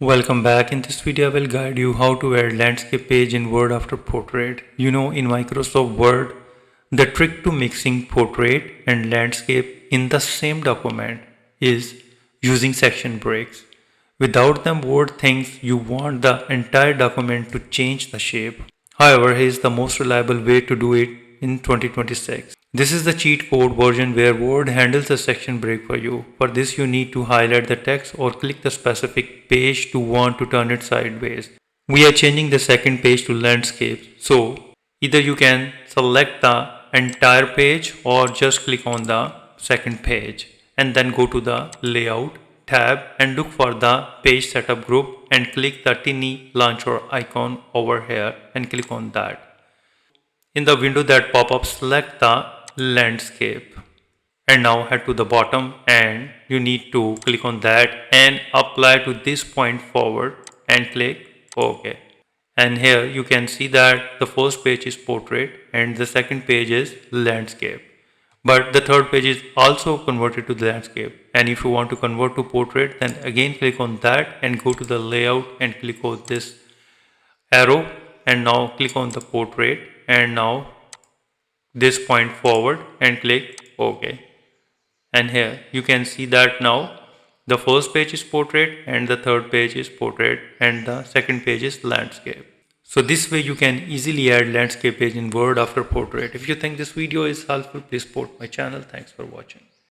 Welcome back. In this video, I will guide you how to add landscape page in Word after portrait. You know, in Microsoft Word, the trick to mixing portrait and landscape in the same document is using section breaks. Without them, Word thinks you want the entire document to change the shape. However, here is the most reliable way to do it in 2026. This is the cheat code version where Word handles a section break for you. For this, you need to highlight the text or click the specific page to want to turn it sideways. We are changing the second page to landscape. So either you can select the entire page or just click on the second page and then go to the layout tab and look for the page setup group and click the tiny launcher icon over here and click on that. In the window that pop up, select the landscape and now head to the bottom and you need to click on that and apply to this point forward and click OK. And here you can see that the first page is portrait and the second page is landscape. But the third page is also converted to the landscape. And if you want to convert to portrait, then again click on that and go to the layout and click on this arrow and now click on the portrait and now this point forward and click OK. And here you can see that now the first page is portrait and the third page is portrait and the second page is landscape. So this way you can easily add landscape page in Word after portrait. If you think this video is helpful, please support my channel. Thanks for watching.